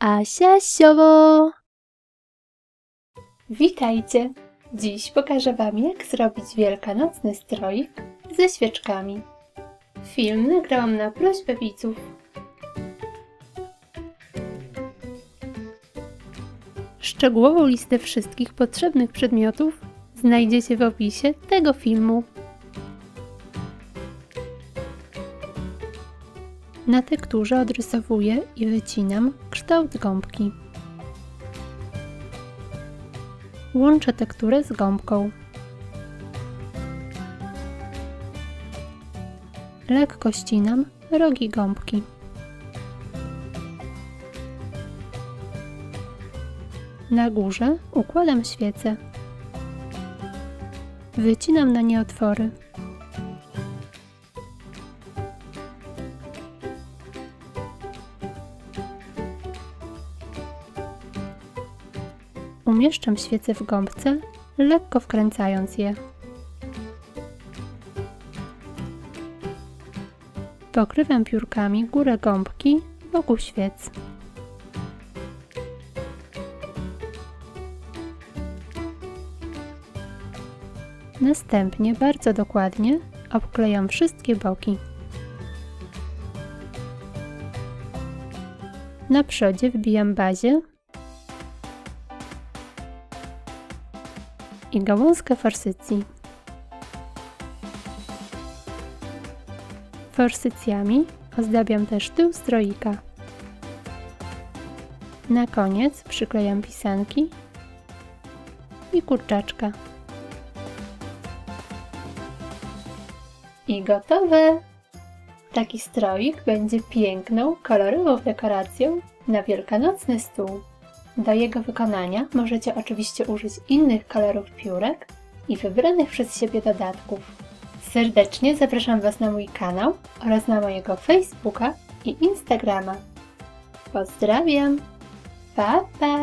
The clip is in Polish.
Asia Siowo! Witajcie! Dziś pokażę Wam, jak zrobić wielkanocny stroik ze świeczkami. Film nagrałam na prośbę widzów. Szczegółową listę wszystkich potrzebnych przedmiotów znajdziecie w opisie tego filmu. Na tekturze odrysowuję i wycinam kształt gąbki. Łączę tekturę z gąbką. Lekko ścinam rogi gąbki. Na górze układam świecę. Wycinam na nie otwory. Umieszczam świece w gąbce, lekko wkręcając je. Pokrywam piórkami górę gąbki wokół świec. Następnie bardzo dokładnie obklejam wszystkie boki. Na przodzie wbijam bazię i gałązkę forsycji. Forsycjami ozdabiam też tył stroika. Na koniec przyklejam pisanki i kurczaczka. I gotowe! Taki stroik będzie piękną, kolorową dekoracją na wielkanocny stół. Do jego wykonania możecie oczywiście użyć innych kolorów piórek i wybranych przez siebie dodatków. Serdecznie zapraszam Was na mój kanał oraz na mojego Facebooka i Instagrama. Pozdrawiam! Pa, pa!